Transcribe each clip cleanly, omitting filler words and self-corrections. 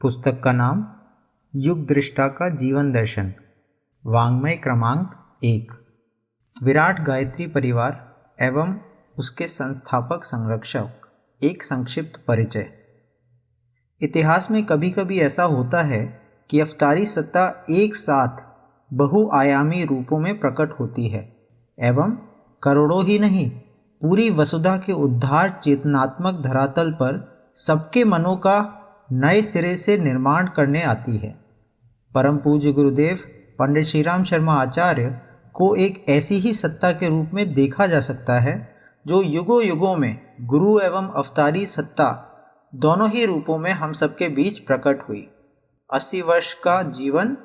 पुस्तक का नाम युग दृष्टा का जीवन दर्शन, वाङ्मय क्रमांक 1। विराट गायत्री परिवार एवं उसके संस्थापक संरक्षक। एक संक्षिप्त परिचय। इतिहास में कभी कभी ऐसा होता है कि अवतारी सत्ता एक साथ बहुआयामी रूपों में प्रकट होती है एवं करोड़ों ही नहीं, पूरी वसुधा के उद्धार चेतनात्मक धरातल पर सबके मनों का नए सिरे से निर्माण करने आती है। परम पूज्य गुरुदेव पंडित श्रीराम शर्मा आचार्य को एक ऐसी ही सत्ता के रूप में देखा जा सकता है जो युगों युगों में गुरु एवं अवतारी सत्ता दोनों ही रूपों में हम सबके बीच प्रकट हुई। 80 वर्ष का जीवन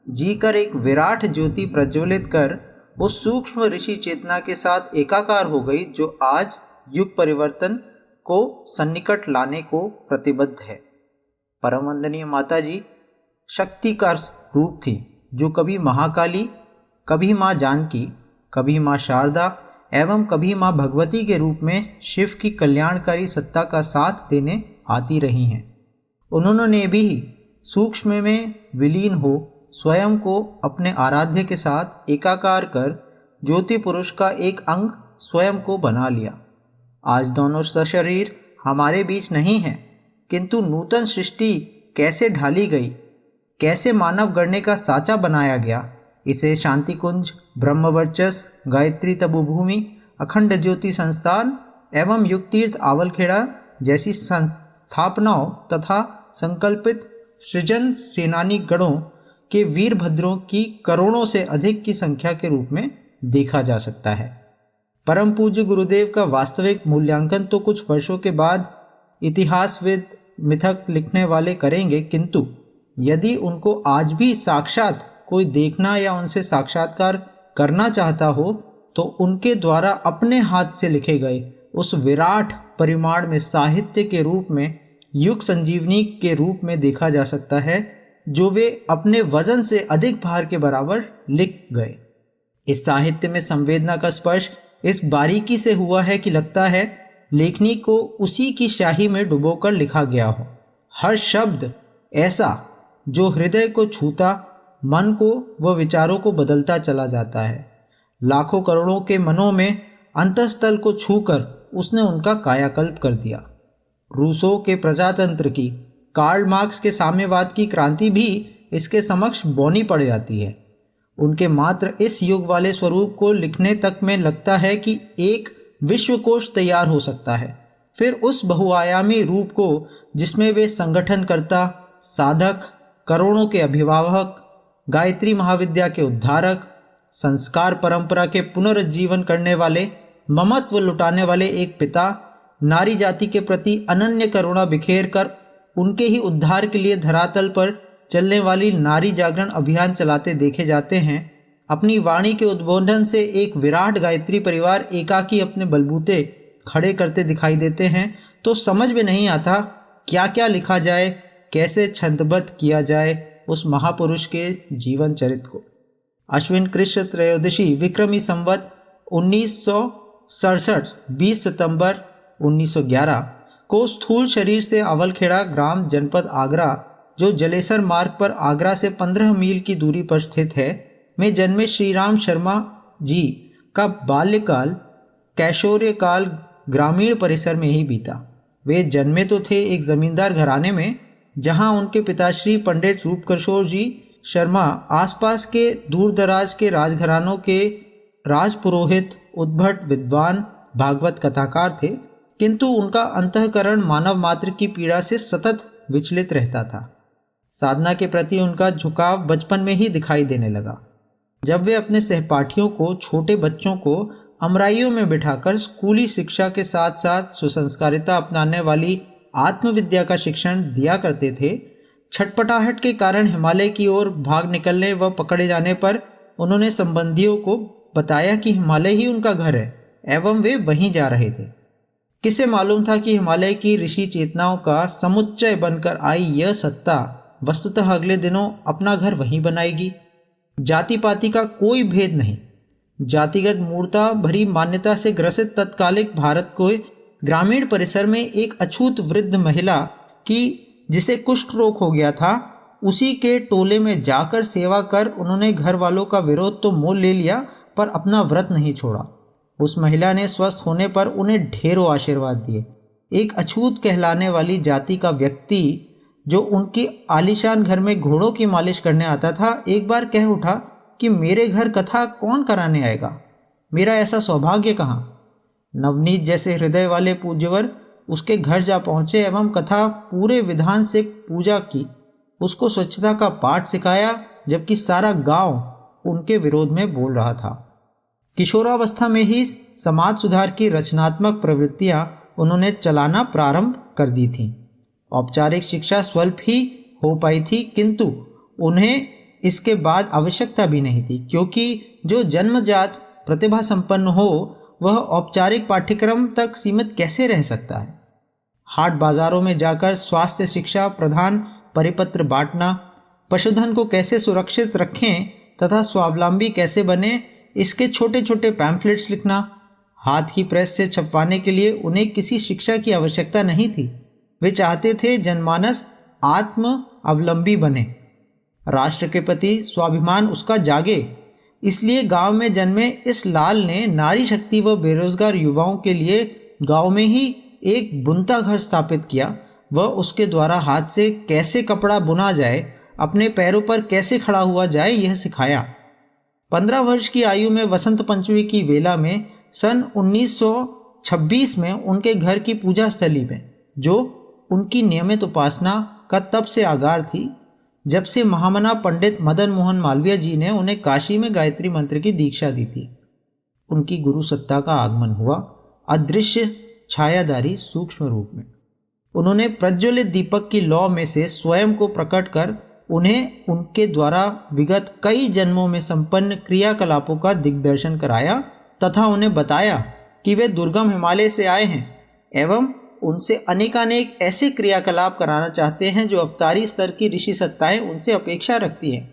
जीकर एक विराट ज्योति प्रज्वलित कर उस सूक्ष्म ऋषि चेतना के साथ एकाकार हो गई जो आज युग परिवर्तन को सन्निकट लाने को प्रतिबद्ध है। परम वंदनीय माता जी शक्ति का रूप थी जो कभी महाकाली, कभी माँ जानकी, कभी माँ शारदा एवं कभी माँ भगवती के रूप में शिव की कल्याणकारी सत्ता का साथ देने आती रही हैं। उन्होंने भी सूक्ष्म में विलीन हो स्वयं को अपने आराध्य के साथ एकाकार कर ज्योति पुरुष का एक अंग स्वयं को बना लिया। आज दोनों सशरीर हमारे बीच नहीं हैं, किंतु नूतन सृष्टि कैसे ढाली गई, कैसे मानव गढ़ने का साँचा बनाया गया, इसे शांति कुंज, ब्रह्मवर्चस, गायत्री तपोभूमि, अखंड ज्योति संस्थान एवं युगतीर्थ आवलखेड़ा जैसी संस्थापनाओं तथा संकल्पित सृजन सेनानी गणों के वीरभद्रों की करोड़ों से अधिक की संख्या के रूप में देखा जा सकता है। परम पूज्य गुरुदेव का वास्तविक मूल्यांकन तो कुछ वर्षों के बाद इतिहासविद मिथक लिखने वाले करेंगे, किंतु यदि उनको आज भी साक्षात कोई देखना या उनसे साक्षात्कार करना चाहता हो तो उनके द्वारा अपने हाथ से लिखे गए उस विराट परिमाण में साहित्य के रूप में युग संजीवनी के रूप में देखा जा सकता है जो वे अपने वजन से अधिक भार के बराबर लिख गए। इस साहित्य में संवेदना का स्पर्श इस बारीकी से हुआ है कि लगता है लेखनी को उसी की स्याही में डुबोकर लिखा गया हो। हर शब्द ऐसा जो हृदय को छूता, मन को व विचारों को बदलता चला जाता है। लाखों करोड़ों के मनों में अंतःस्थल को छूकर उसने उनका कायाकल्प कर दिया। रूसो के प्रजातंत्र की, कार्ल मार्क्स के साम्यवाद की क्रांति भी इसके समक्ष बौनी पड़ जाती है। उनके मात्र इस युग वाले स्वरूप को लिखने तक में लगता है कि एक विश्वकोश तैयार हो सकता है। फिर उस बहुआयामी रूप को जिसमें वे संगठनकर्ता, साधक, करोड़ों के अभिभावक, गायत्री महाविद्या के उद्धारक, संस्कार परंपरा के पुनरुज्जीवन करने वाले, ममत्व लुटाने वाले एक पिता, नारी जाति के प्रति अनन्य करुणा बिखेर कर उनके ही उद्धार के लिए धरातल पर चलने वाली नारी जागरण अभियान चलाते देखे जाते हैं। अपनी वाणी के उद्बोधन से एक विराट गायत्री परिवार एकाकी अपने बलबूते खड़े करते दिखाई देते हैं तो समझ में नहीं आता क्या क्या लिखा जाए, कैसे छंदबद्ध किया जाए उस महापुरुष के जीवन चरित्र को। अश्विन कृष्ण त्रयोदशी विक्रमी संवत 1967 20 सितंबर 1911 को स्थूल शरीर से अवलखेड़ा ग्राम जनपद आगरा, जो जलेसर मार्ग पर आगरा से 15 मील की दूरी पर स्थित है, में जन्मे श्रीराम शर्मा जी का बाल्यकाल कैशोर्य काल ग्रामीण परिसर में ही बीता। वे जन्मे तो थे एक जमींदार घराने में, जहां उनके पिताश्री पंडित रूपकिशोर जी शर्मा आसपास के दूर दराज के राजघरानों के राजपुरोहित, उद्भट विद्वान, भागवत कथाकार थे, किंतु उनका अंतःकरण मानव मात्र की पीड़ा से सतत विचलित रहता था। साधना के प्रति उनका झुकाव बचपन में ही दिखाई देने लगा। जब वे अपने सहपाठियों को, छोटे बच्चों को अमराइयों में बिठाकर स्कूली शिक्षा के साथ साथ सुसंस्कारिता अपनाने वाली आत्मविद्या का शिक्षण दिया करते थे, छटपटाहट के कारण हिमालय की ओर भाग निकलने व पकड़े जाने पर उन्होंने संबंधियों को बताया कि हिमालय ही उनका घर है एवं वे वहीं जा रहे थे। किसे मालूम था कि हिमालय की ऋषि चेतनाओं का समुच्चय बनकर आई यह सत्ता वस्तुतः अगले दिनों अपना घर वहीं बनाएगी। जाति पाति का कोई भेद नहीं। जातिगत मूर्ता भरी मान्यता से ग्रसित तत्कालिक भारत को ग्रामीण परिसर में एक अछूत वृद्ध महिला की जिसे कुष्ठ रोग हो गया था, उसी के टोले में जाकर सेवा कर उन्होंने घर वालों का विरोध तो मोल ले लिया पर अपना व्रत नहीं छोड़ा। उस महिला ने स्वस्थ होने पर उन्हें ढेरों आशीर्वाद दिए। एक अछूत कहलाने वाली जाति का व्यक्ति जो उनके आलीशान घर में घोड़ों की मालिश करने आता था, एक बार कह उठा कि मेरे घर कथा कौन कराने आएगा, मेरा ऐसा सौभाग्य कहाँ। नवनीत जैसे हृदय वाले पूज्यवर उसके घर जा पहुँचे एवं कथा पूरे विधान से पूजा की, उसको स्वच्छता का पाठ सिखाया, जबकि सारा गांव उनके विरोध में बोल रहा था। किशोरावस्था में ही समाज सुधार की रचनात्मक प्रवृत्तियां उन्होंने चलाना प्रारंभ कर दी थीं। औपचारिक शिक्षा स्वल्प ही हो पाई थी, किंतु उन्हें इसके बाद आवश्यकता भी नहीं थी, क्योंकि जो जन्मजात प्रतिभा संपन्न हो वह औपचारिक पाठ्यक्रम तक सीमित कैसे रह सकता है। हाट बाजारों में जाकर स्वास्थ्य शिक्षा प्रधान परिपत्र बांटना, पशुधन को कैसे सुरक्षित रखें तथा स्वावलंबी कैसे बने, इसके छोटे छोटे पैम्फलेट्स लिखना, हाथ की प्रेस से छपवाने के लिए उन्हें किसी शिक्षा की आवश्यकता नहीं थी। वे चाहते थे जनमानस आत्म अवलंबी बने, राष्ट्र के प्रति स्वाभिमान उसका जागे। इसलिए गांव में जन्मे इस लाल ने नारी शक्ति व बेरोजगार युवाओं के लिए गांव में ही एक बुनता घर स्थापित किया। वह उसके द्वारा हाथ से कैसे कपड़ा बुना जाए, अपने पैरों पर कैसे खड़ा हुआ जाए, यह सिखाया। 15 वर्ष की आयु में वसंत पंचमी की वेला में सन 1926 में उनके घर की पूजा स्थली में, जो उनकी नियमित उपासना का तब से आगार थी जब से महामना पंडित मदन मोहन मालवीय जी ने उन्हें काशी में गायत्री मंत्र की दीक्षा दी थी, उनकी गुरु सत्ता का आगमन हुआ, अदृश्य छायाधारी सूक्ष्म रूप में। उन्होंने प्रज्वलित दीपक की लौ में से स्वयं को प्रकट कर उन्हें उनके द्वारा विगत कई जन्मों में संपन्न क्रियाकलापों का दिग्दर्शन कराया तथा उन्हें बताया कि वे दुर्गम हिमालय से आए हैं एवं उनसे अनेकानेक ऐसे क्रियाकलाप कराना चाहते हैं जो अवतारी स्तर की ऋषि सत्ताएं उनसे अपेक्षा रखती हैं।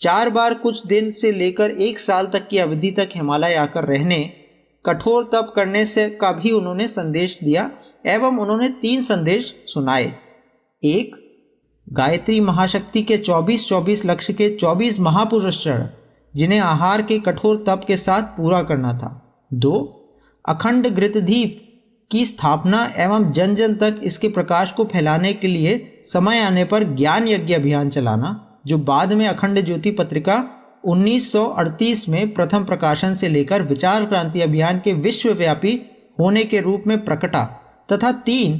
4 बार कुछ दिन से लेकर 1 साल तक की अवधि तक हिमालय आकर रहने, कठोर तप करने से का भी उन्होंने संदेश दिया एवं उन्होंने 3 संदेश सुनाए। 1. गायत्री महाशक्ति के 24-24 लक्ष्य के 24 महापुरुष चरण, जिन्हें आहार के कठोर तप के साथ पूरा करना था। 2. अखंड घृतदीप की स्थापना एवं जन जन तक इसके प्रकाश को फैलाने के लिए समय आने पर ज्ञान यज्ञ अभियान चलाना, जो बाद में अखंड ज्योति पत्रिका 1938 में प्रथम प्रकाशन से लेकर विचार क्रांति अभियान के विश्वव्यापी होने के रूप में प्रकटा। तथा 3.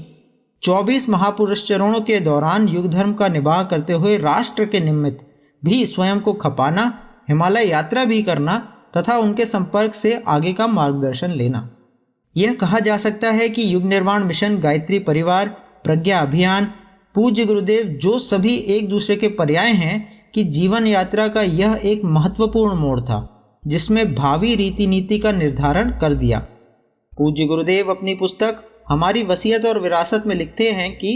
24 महापुरुष चरणों के दौरान युग धर्म का निबाह करते हुए राष्ट्र के निमित्त भी स्वयं को खपाना, हिमालय यात्रा भी करना तथा उनके संपर्क से आगे का मार्गदर्शन लेना। यह कहा जा सकता है कि युग निर्माण मिशन, गायत्री परिवार, प्रज्ञा अभियान, पूज्य गुरुदेव जो सभी एक दूसरे के पर्याय हैं कि जीवन यात्रा का यह एक महत्वपूर्ण मोड़ था जिसमें भावी रीति नीति का निर्धारण कर दिया। पूज्य गुरुदेव अपनी पुस्तक हमारी वसीयत और विरासत में लिखते हैं कि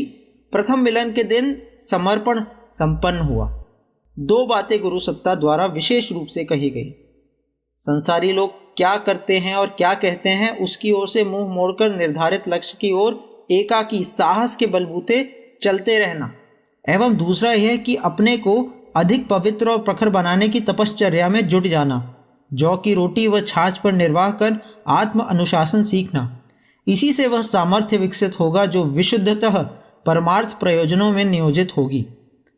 प्रथम मिलन के दिन समर्पण संपन्न हुआ। 2 बातें गुरु सत्ता द्वारा विशेष रूप से कही गई। संसारी लोग क्या करते हैं और क्या कहते हैं उसकी ओर से मुंह मोड़कर निर्धारित लक्ष्य की ओर एकाकी साहस के बलबूते चलते रहना, एवं दूसरा यह कि अपने को अधिक पवित्र और प्रखर बनाने की तपश्चर्या में जुट जाना, जौ की रोटी व छाछ पर निर्वाह कर आत्म अनुशासन सीखना। इसी से वह सामर्थ्य विकसित होगा जो विशुद्धतः परमार्थ प्रयोजनों में नियोजित होगी।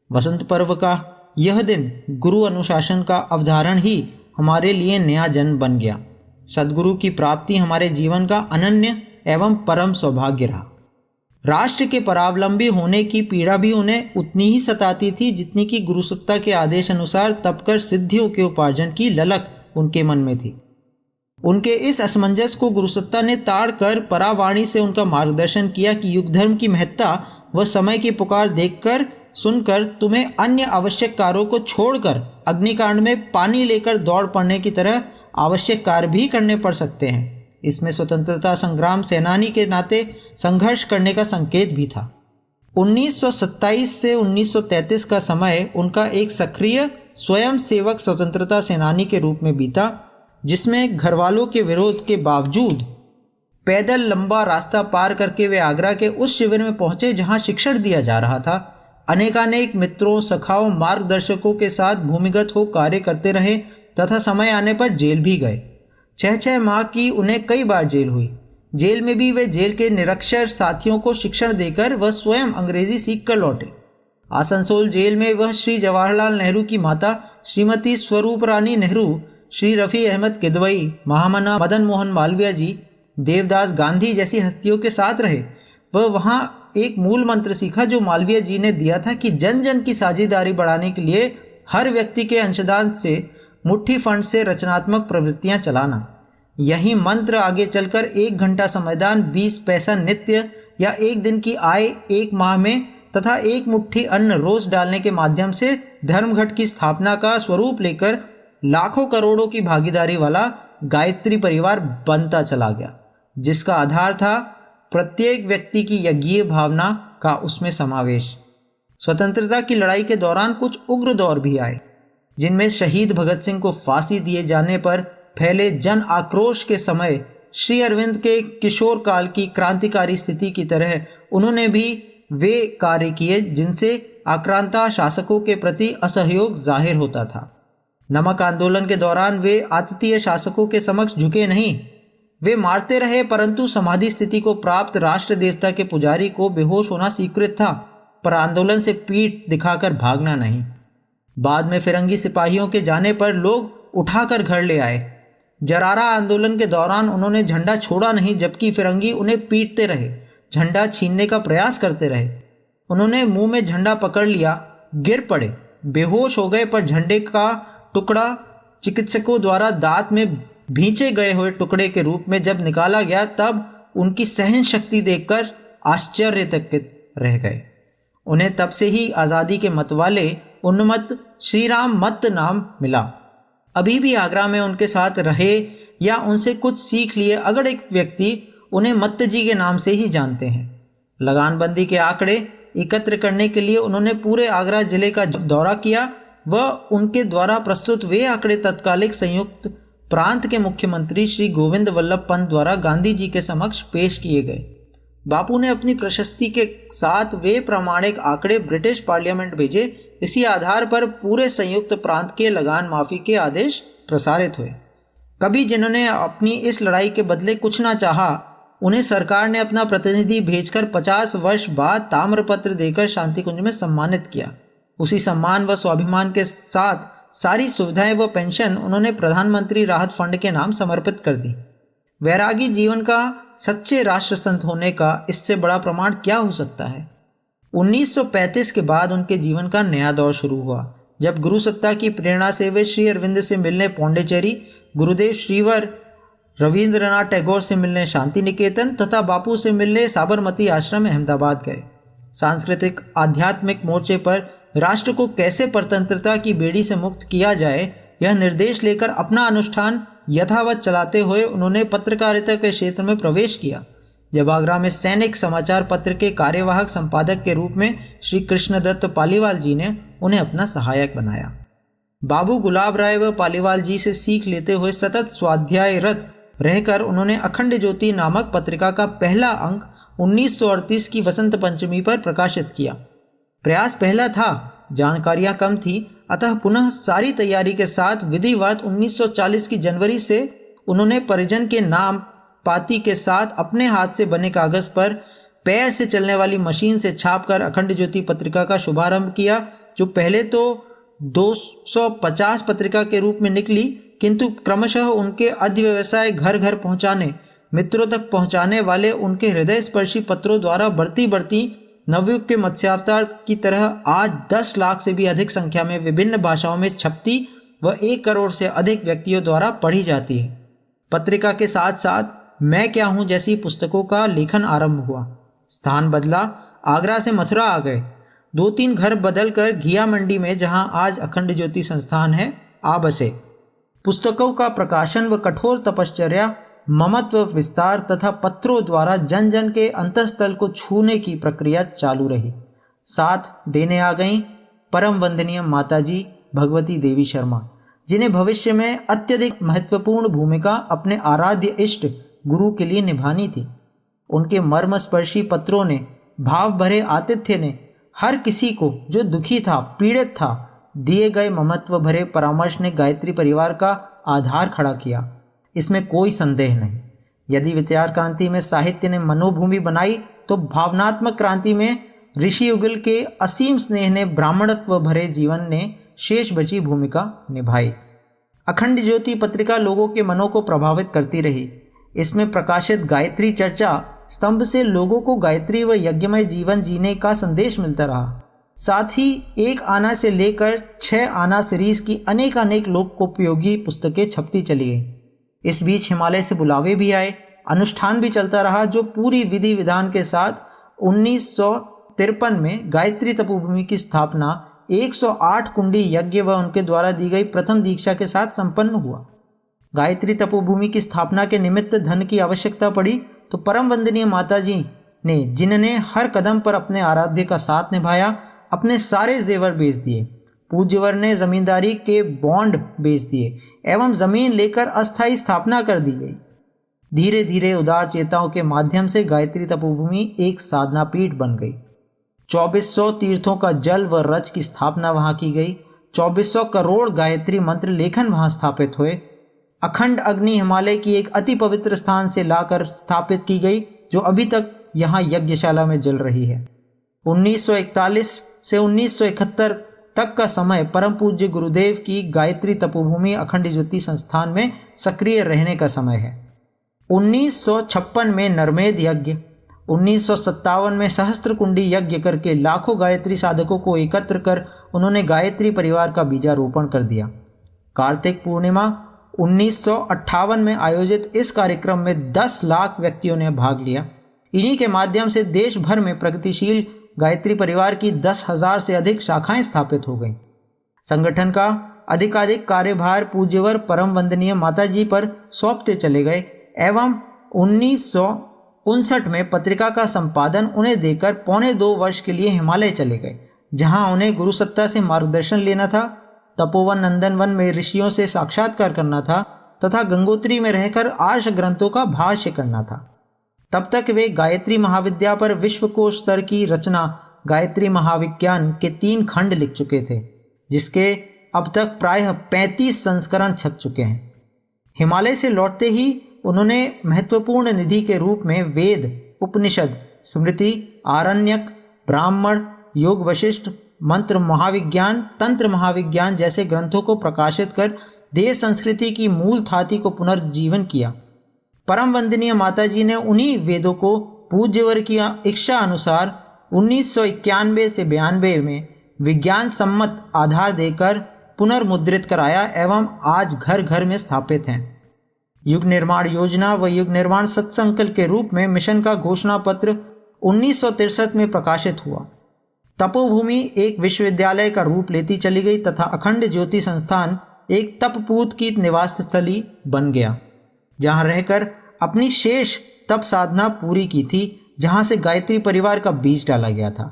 वसंत पर्व का यह दिन गुरु अनुशासन का अवधारण ही हमारे लिए नया जन्म बन गया। सद्गुरु की प्राप्ति हमारे जीवन का अनन्य एवं परम सौभाग्य रहा। राष्ट्र के परावलंबी होने की पीड़ा भी उन्हें उतनी ही सताती थी जितनी कि गुरुसत्ता के आदेश अनुसार तप कर सिद्धियों के उपार्जन की ललक उनके मन में थी। उनके इस असमंजस को गुरुसत्ता ने ताड़ कर परावाणी से उनका मार्गदर्शन किया कि युग धर्म की महत्ता व समय की पुकार देखकर सुनकर तुम्हें अन्य आवश्यक कार्यों को छोड़कर अग्निकांड में पानी लेकर दौड़ पड़ने की तरह आवश्यक कार्य भी करने पड़ सकते हैं। इसमें स्वतंत्रता संग्राम सेनानी के नाते संघर्ष करने का संकेत भी था। 1927 से 1933 का समय उनका एक सक्रिय स्वयं सेवक स्वतंत्रता सेनानी के रूप में बीता, जिसमें घरवालों के विरोध के बावजूद पैदल लंबा रास्ता पार करके वे आगरा के उस शिविर में पहुंचे जहां शिक्षण दिया जा रहा था। अनेकानेक मित्रों, सखाओं, मार्गदर्शकों के साथ भूमिगत हो कार्य करते रहे तथा समय आने पर जेल भी गए। 6 माह की उन्हें कई बार जेल हुई। जेल में भी वे जेल के निरक्षर साथियों को शिक्षण देकर वह स्वयं अंग्रेजी सीख कर लौटे। आसनसोल जेल में वह श्री जवाहरलाल नेहरू की माता श्रीमती स्वरूप रानी नेहरू, श्री रफ़ी अहमद किदवई, महामना मदन मोहन मालवीय जी, देवदास गांधी जैसी हस्तियों के साथ रहे। वह वहाँ एक मूल मंत्र सीखा जो मालवीय जी ने दिया था कि जन जन की साझेदारी बढ़ाने के लिए हर व्यक्ति के अंशदान से, मुट्ठी फंड से रचनात्मक प्रवृत्तियाँ चलाना। यही मंत्र आगे चलकर 1 घंटा समयदान, 20 पैसा नित्य या 1 दिन की आय 1 माह में तथा 1 मुट्ठी अन्न रोज डालने के माध्यम से धर्मघट की स्थापना का स्वरूप लेकर लाखों करोड़ों की भागीदारी वाला गायत्री परिवार बनता चला गया, जिसका आधार था प्रत्येक व्यक्ति की यज्ञीय भावना का उसमें समावेश। स्वतंत्रता की लड़ाई के दौरान कुछ उग्र दौर भी आए, जिनमें शहीद भगत सिंह को फांसी दिए जाने पर फैले जन आक्रोश के समय श्री अरविंद के किशोर काल की क्रांतिकारी स्थिति की तरह उन्होंने भी वे कार्य किए जिनसे आक्रांता शासकों के प्रति असहयोग जाहिर होता था। नमक आंदोलन के दौरान वे आतिथ्य शासकों के समक्ष झुके नहीं। वे मारते रहे, परंतु समाधि स्थिति को प्राप्त राष्ट्र देवता के पुजारी को बेहोश होना स्वीकृत था, पर आंदोलन से पीठ दिखाकर भागना नहीं। बाद में फिरंगी सिपाहियों के जाने पर लोग उठाकर घर ले आए। जरारा आंदोलन के दौरान उन्होंने झंडा छोड़ा नहीं, जबकि फिरंगी उन्हें पीटते रहे, झंडा छीनने का प्रयास करते रहे। उन्होंने मुंह में झंडा पकड़ लिया, गिर पड़े, बेहोश हो गए, पर झंडे का टुकड़ा चिकित्सकों द्वारा दांत में भींचे गए हुए टुकड़े के रूप में जब निकाला गया, तब उनकी सहन शक्ति देखकर आश्चर्यचकित रह गए। उन्हें तब से ही आज़ादी के मतवाले उन्मत्त श्रीराम मत नाम मिला। अभी भी आगरा में उनके साथ रहे या उनसे कुछ सीख लिए अगर एक व्यक्ति उन्हें मत्त जी के नाम से ही जानते हैं। लगानबंदी के आंकड़े एकत्र करने के लिए उन्होंने पूरे आगरा जिले का दौरा किया। वह उनके द्वारा प्रस्तुत वे आंकड़े तत्कालिक संयुक्त प्रांत के मुख्यमंत्री श्री गोविंद वल्लभ पंत द्वारा गांधी जी के समक्ष पेश किए गए। बापू ने अपनी प्रशस्ति के साथ वे प्रामाणिक आंकड़े ब्रिटिश पार्लियामेंट भेजे। इसी आधार पर पूरे संयुक्त प्रांत के लगान माफी के आदेश प्रसारित हुए। कभी जिन्होंने अपनी इस लड़ाई के बदले कुछ ना चाहा, उन्हें सरकार ने अपना प्रतिनिधि भेजकर 50 वर्ष बाद ताम्रपत्र देकर शांति कुंज में सम्मानित किया। उसी सम्मान व स्वाभिमान के साथ सारी सुविधाएं व पेंशन उन्होंने प्रधानमंत्री राहत फंड के नाम समर्पित कर दी। वैरागी जीवन का सच्चे राष्ट्र संत होने का इससे बड़ा प्रमाण क्या हो सकता है। 1935 के बाद उनके जीवन का नया दौर शुरू हुआ, जब गुरु सत्ता की प्रेरणा से वे श्री अरविंद से मिलने पौंडीचेरी, गुरुदेव श्रीवर रविंद्रनाथ टैगोर से मिलने शांति निकेतन तथा बापू से मिलने साबरमती आश्रम अहमदाबाद गए। सांस्कृतिक आध्यात्मिक मोर्चे पर राष्ट्र को कैसे परतंत्रता की बेड़ी से मुक्त किया जाए, यह निर्देश लेकर अपना अनुष्ठान यथावत चलाते हुए उन्होंने पत्रकारिता के क्षेत्र में प्रवेश किया। जब आगरा में सैनिक समाचार पत्र के कार्यवाहक संपादक के रूप में श्री कृष्णदत्त पालीवाल जी ने उन्हें अपना सहायक बनाया। बाबू गुलाब राय व पालीवाल जी से सीख लेते हुए सतत स्वाध्यायरत रहकर उन्होंने अखंड ज्योति नामक पत्रिका का पहला अंक 1938 की वसंत पंचमी पर प्रकाशित किया। प्रयास पहला था, जानकारियां कम थी, अतः पुनः सारी तैयारी के साथ विधिवत 1940 की जनवरी से उन्होंने परिजन के नाम पाती के साथ अपने हाथ से बने कागज पर पैर से चलने वाली मशीन से छापकर अखंड ज्योति पत्रिका का शुभारंभ किया, जो पहले तो 250 पत्रिका के रूप में निकली, किंतु क्रमशः उनके अध्यवसाय घर घर पहुंचाने, मित्रों तक पहुंचाने वाले उनके हृदय स्पर्शी पत्रों द्वारा बढ़ती नवयुग के मत्स्यावतार की तरह आज 10 लाख से भी अधिक संख्या में विभिन्न भाषाओं में छपती व 1 करोड़ से अधिक व्यक्तियों द्वारा पढ़ी जाती है। पत्रिका के साथ साथ मैं क्या हूँ जैसी पुस्तकों का लेखन आरंभ हुआ। स्थान बदला, आगरा से मथुरा आ गए। 2-3 घर बदलकर घिया मंडी में, जहाँ आज अखंड ज्योति संस्थान है, आ बसे। पुस्तकों का प्रकाशन व कठोर तपश्चर्या, ममत्व विस्तार तथा पत्रों द्वारा जन जन के अंतःस्थल को छूने की प्रक्रिया चालू रही। साथ देने आ गईं परम वंदनीय माताजी भगवती देवी शर्मा, जिन्हें भविष्य में अत्यधिक महत्वपूर्ण भूमिका अपने आराध्य इष्ट गुरु के लिए निभानी थी। उनके मर्मस्पर्शी पत्रों ने, भाव भरे आतिथ्य ने हर किसी को जो दुखी था, पीड़ित था, दिए गए ममत्व भरे परामर्श ने गायत्री परिवार का आधार खड़ा किया। इसमें कोई संदेह नहीं। यदि विचार क्रांति में साहित्य ने मनोभूमि बनाई तो भावनात्मक क्रांति में ऋषि युगल के असीम स्नेह ने, ब्राह्मणत्व भरे जीवन ने शेष बची भूमिका निभाई। अखंड ज्योति पत्रिका लोगों के मनों को प्रभावित करती रही। इसमें प्रकाशित गायत्री चर्चा स्तंभ से लोगों को गायत्री व यज्ञमय जीवन जीने का संदेश मिलता रहा। साथ ही 1 आना से लेकर 6 आना सीरीज की अनेक लोकोपयोगी पुस्तकें छपती चली गई। इस बीच हिमालय से बुलावे भी आए, अनुष्ठान भी चलता रहा, जो पूरी विधि विधान के साथ 1953 में गायत्री तपोभूमि की स्थापना 108 कुंडी यज्ञ व उनके द्वारा दी गई प्रथम दीक्षा के साथ संपन्न हुआ। गायत्री तपोभूमि की स्थापना के निमित्त धन की आवश्यकता पड़ी तो परम वंदनीय माताजी ने, जिन्होंने हर कदम पर अपने आराध्य का साथ निभाया, अपने सारे जेवर बेच दिए। पूज्यवर ने जमींदारी के बॉन्ड बेच दिए एवं जमीन लेकर अस्थायी स्थापना कर दी गई। धीरे धीरे उदार चेताओं के माध्यम से गायत्री तपोभूमि एक साधना पीठ बन गई। 2400 तीर्थों का जल व रच की स्थापना वहां की गई। 2400 करोड़ गायत्री मंत्र लेखन वहां स्थापित हुए। अखंड अग्नि हिमालय की एक अति पवित्र स्थान से लाकर स्थापित की गई, जो अभी तक यहाँ यज्ञशाला में जल रही है। 1941 से 1971 तक का समय परम पूज्य गुरुदेव की गायत्री तपोभूमि अखंड ज्योति संस्थान में सक्रिय रहने का समय है। 1956 में नरमेद यज्ञ, 1957 में सहस्त्र कुंडी यज्ञ करके लाखों गायत्री साधकों को एकत्र कर उन्होंने गायत्री परिवार का बीजारोपण कर दिया। कार्तिक पूर्णिमा 1958 में आयोजित इस कार्यक्रम में 10 लाख व्यक्तियों ने भाग लिया। इन्हीं के माध्यम से देश भर में प्रगतिशील गायत्री परिवार की 10,000 से अधिक शाखाएं स्थापित हो गईं। संगठन का अधिकाधिक कार्यभार पूज्यवर परम वंदनीय माताजी पर सौंपते चले गए एवं 1959 में पत्रिका का संपादन उन्हें देकर 2.25 वर्ष के लिए हिमालय चले गए, जहां उन्हें गुरुसत्ता से मार्गदर्शन लेना था, तपोवन नंदनवन में ऋषियों से साक्षात्कार करना था तथा गंगोत्री में रहकर आर्ष ग्रंथों का भाष्य करना था। तब तक वे गायत्री महाविद्या पर विश्वकोश स्तर की रचना गायत्री महाविज्ञान के 3 खंड लिख चुके थे, जिसके अब तक प्रायः 35 संस्करण छप चुके हैं। हिमालय से लौटते ही उन्होंने महत्वपूर्ण निधि के रूप में वेद, उपनिषद, स्मृति, आरण्यक, ब्राह्मण, योग वशिष्ठ, मंत्र महाविज्ञान, तंत्र महाविज्ञान जैसे ग्रंथों को प्रकाशित कर देश संस्कृति की मूल थाती को पुनर्जीवन किया। परम वंदनीय माताजी ने उन्हीं वेदों को पूज्यवर की इच्छा अनुसार 1991 से 92 में विज्ञान सम्मत आधार देकर पुनर्मुद्रित कराया एवं आज घर घर में स्थापित हैं। युग निर्माण योजना व युग निर्माण सत्संकल्प के रूप में मिशन का घोषणा पत्र 1963 में प्रकाशित हुआ। तपोभूमि एक विश्वविद्यालय का रूप लेती चली गई तथा अखंड ज्योति संस्थान एक तपपूत की निवास स्थली बन गया, जहां रहकर अपनी शेष तप साधना पूरी की थी, जहां से गायत्री परिवार का बीज डाला गया था।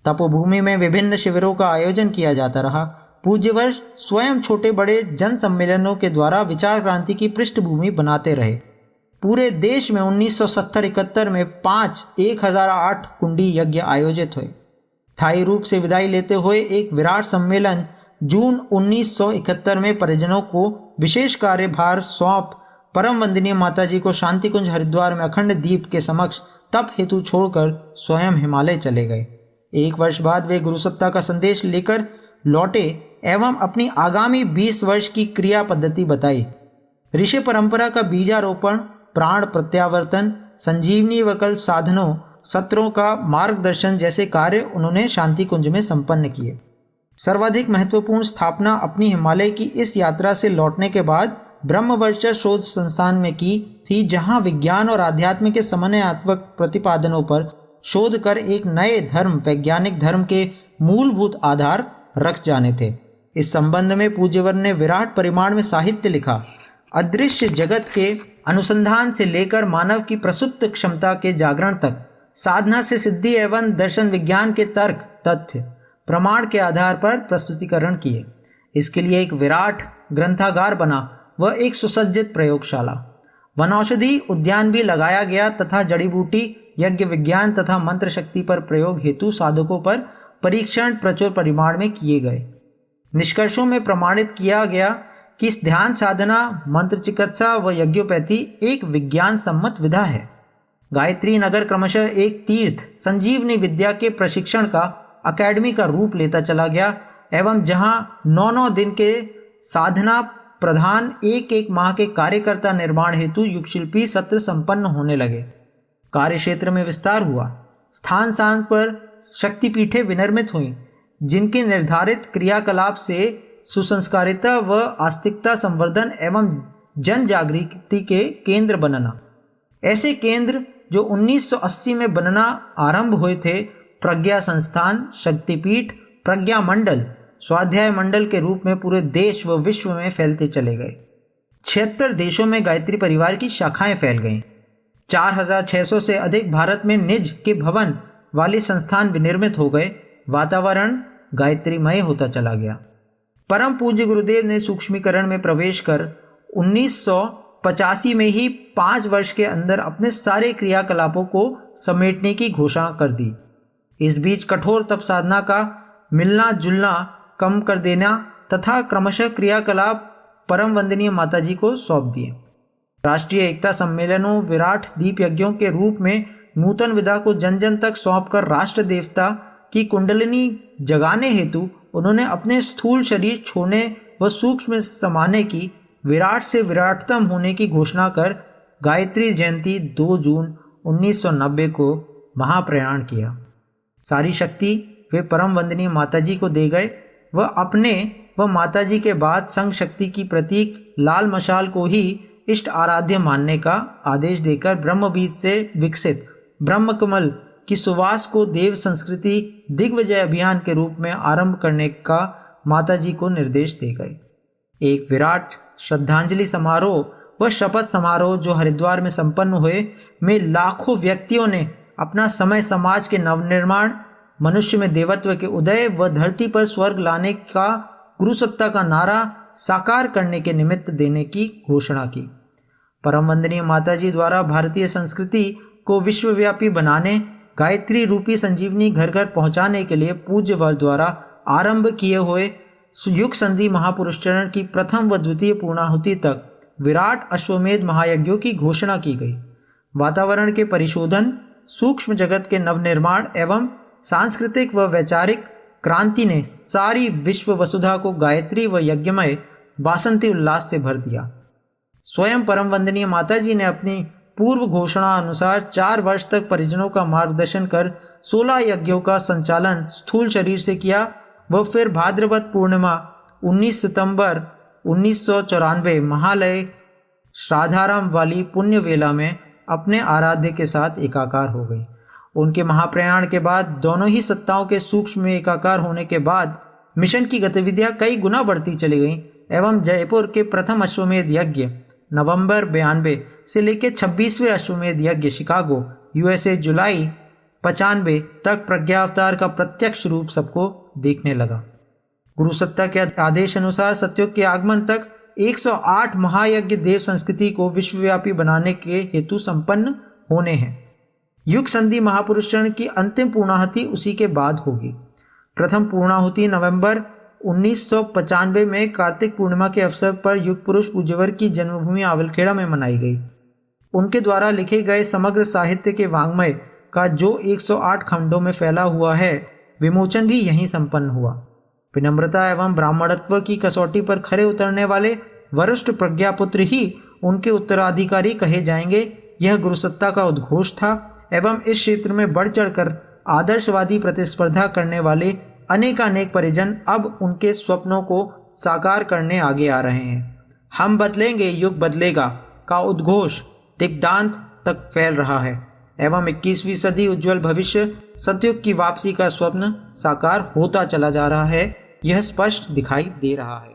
तपोभूमि में विभिन्न शिविरों का आयोजन किया जाता रहा। पूज्यवर स्वयं छोटे बड़े जन सम्मेलनों के द्वारा विचार क्रांति की पृष्ठभूमि बनाते रहे। पूरे देश में 1970-71 में 1008 कुंडी यज्ञ आयोजित हुए। स्थायी रूप से विदाई लेते हुए एक विराट सम्मेलन जून 1971 में परिजनों को विशेष कार्यभार सौंप परम वंदनीय माताजी को शांति कुंज हरिद्वार में अखंड दीप के समक्ष तप हेतु छोड़कर स्वयं हिमालय चले गए। 1 वर्ष बाद वे गुरुसत्ता का संदेश लेकर लौटे एवं अपनी आगामी 20 वर्ष की क्रिया पद्धति बताई। ऋषि परंपरा का बीजारोपण, प्राण प्रत्यावर्तन, संजीवनी विकल्प साधनों, सत्रों का मार्गदर्शन जैसे कार्य उन्होंने शांति कुंज में संपन्न किए। सर्वाधिक महत्वपूर्ण स्थापना अपनी हिमालय की इस यात्रा से लौटने के बाद ब्रह्मवर्चस्व शोध संस्थान में की थी, जहां विज्ञान और आध्यात्म के समन्वयात्मक प्रतिपादनों पर शोध कर एक नए धर्म, वैज्ञानिक धर्म के मूलभूत आधार रख जाने थे। इस संबंध में पूज्यवर ने विराट परिमाण में साहित्य लिखा। अदृश्य जगत के अनुसंधान से लेकर मानव की प्रसुप्त क्षमता के जागरण तक, साधना से सिद्धि एवं दर्शन विज्ञान के तर्क, तथ्य, प्रमाण के आधार पर प्रस्तुतिकरण किए। इसके लिए एक विराट ग्रंथागार बना व एक सुसज्जित प्रयोगशाला। वनौषधि उद्यान भी लगाया गया तथा जड़ी बूटी यज्ञ विज्ञान तथा मंत्र शक्ति पर प्रयोग हेतु साधकों पर परीक्षण प्रचुर परिमाण में किए गए। निष्कर्षों में प्रमाणित किया गया कि ध्यान साधना, मंत्र चिकित्सा व यज्ञोपैथी एक विज्ञान सम्मत विधा है। गायत्री नगर क्रमशः एक तीर्थ संजीवनी विद्या के प्रशिक्षण का अकेडमी का रूप लेता चला गया एवं जहां 9-9 दिन के साधना प्रधान एक माह के कार्यकर्ता निर्माण हेतु युगशिल्पी सत्र संपन्न होने लगे। कार्य क्षेत्र में विस्तार हुआ। स्थान स्थान पर शक्तिपीठें विनिर्मित हुईं, जिनके निर्धारित क्रियाकलाप से सुसंस्कारिता व आस्तिकता संवर्धन एवं जन जागृति के केंद्र बनना। ऐसे केंद्र जो 1980 में बनना आरंभ हुए थे, प्रज्ञा संस्थान, शक्तिपीठ, प्रज्ञा मंडल, स्वाध्याय मंडल के रूप में पूरे देश व विश्व में फैलते चले गए। 76 देशों में गायत्री परिवार की शाखाएं फैल गईं। 4600 से अधिक भारत में निज के भवन वाले संस्थान विनिर्मित हो गए। वातावरण गायत्रीमय होता चला गया। परम पूज्य गुरुदेव ने सूक्ष्मीकरण में प्रवेश कर 1985 में ही 5 वर्ष के अंदर अपने सारे क्रियाकलापों को समेटने की घोषणा कर दी। इस बीच कठोर तप साधना का मिलना जुलना कम कर देना तथा क्रमशः क्रियाकलाप परम वंदनीय माताजी को सौंप दिए। राष्ट्रीय एकता सम्मेलनों, विराट दीप यज्ञों के रूप में नूतन विधा को जन जन तक सौंपकर राष्ट्र देवता की कुंडलिनी जगाने हेतु उन्होंने अपने स्थूल शरीर छोड़ने व सूक्ष्म समाने की, विराट से विराटतम होने की घोषणा कर गायत्री जयंती 2 जून 1990 को महाप्रयाण किया। सारी शक्ति वे परम वंदनीय माताजी को दे गए। वह अपने व माताजी के बाद संघ शक्ति की प्रतीक लाल मशाल को ही इष्ट आराध्य मानने का आदेश देकर ब्रह्म बीज से विकसित ब्रह्म कमल की सुवास को देव संस्कृति दिग्विजय अभियान के रूप में आरंभ करने का माताजी को निर्देश दे गए। एक विराट श्रद्धांजलि समारोह व शपथ समारोह जो हरिद्वार में संपन्न हुए, में लाखों व्यक्तियों ने अपना समय समाज के नवनिर्माण, मनुष्य में देवत्व के उदय व धरती पर स्वर्ग लाने का गुरुसत्ता का नारा साकार करने के निमित्त देने की घोषणा की। परम वंदनीय माताजी द्वारा भारतीय संस्कृति को विश्वव्यापी बनाने, गायत्री रूपी संजीवनी घर घर पहुंचाने के लिए पूज्य वर द्वारा आरंभ किए हुए युग संधि महापुरुषचरण की प्रथम व द्वितीय पूर्णाहुति तक विराट अश्वमेध महायज्ञों की घोषणा की गई। वातावरण के परिशोधन, सूक्ष्म जगत के नवनिर्माण एवं सांस्कृतिक व वैचारिक क्रांति ने सारी विश्व वसुधा को गायत्री व यज्ञमय वासंती उल्लास से भर दिया। स्वयं परम वंदनीय माताजी ने अपनी पूर्व घोषणा अनुसार 4 वर्ष तक परिजनों का मार्गदर्शन कर 16 यज्ञों का संचालन स्थूल शरीर से किया व फिर भाद्रपद पूर्णिमा 19 सितंबर 1994 महालय श्राद्धारंभ वाली पुण्य वेला में अपने आराध्य के साथ एकाकार हो गई। उनके महाप्रयाण के बाद दोनों ही सत्ताओं के सूक्ष्म में एकाकार होने के बाद मिशन की गतिविधियां कई गुना बढ़ती चली गईं एवं जयपुर के प्रथम अश्वमेध यज्ञ नवंबर 92 से लेकर 26वें अश्वमेध यज्ञ शिकागो USA जुलाई 95 तक प्रज्ञावतार का प्रत्यक्ष रूप सबको देखने लगा। गुरुसत्ता के आदेश अनुसार सत्युग के आगमन तक 108 महायज्ञ देव संस्कृति को विश्वव्यापी बनाने के हेतु संपन्न होने हैं। युग संधि महापुरुषचरण की अंतिम पूर्णाहुति उसी के बाद होगी। प्रथम पूर्णाहुति नवंबर 1995 में कार्तिक पूर्णिमा के अवसर पर युग पुरुष पूज्यवर की जन्मभूमि आवलखेड़ा में मनाई गई। उनके द्वारा लिखे गए समग्र साहित्य के वाङ्मय का जो 108 खंडों में फैला हुआ है, विमोचन भी यहीं संपन्न हुआ। विनम्रता एवं ब्राह्मणत्व की कसौटी पर खरे उतरने वाले वरिष्ठ प्रज्ञापुत्र ही उनके उत्तराधिकारी कहे जाएंगे। यह गुरुसत्ता का उद्घोष था एवं इस क्षेत्र में बढ़ चढ़कर आदर्शवादी प्रतिस्पर्धा करने वाले अनेकानेक परिजन अब उनके स्वप्नों को साकार करने आगे आ रहे हैं। हम बदलेंगे, युग बदलेगा का उद्घोष दिग्दांत तक फैल रहा है एवं 21वीं सदी उज्जवल भविष्य सतयुग की वापसी का स्वप्न साकार होता चला जा रहा है। यह स्पष्ट दिखाई दे रहा है।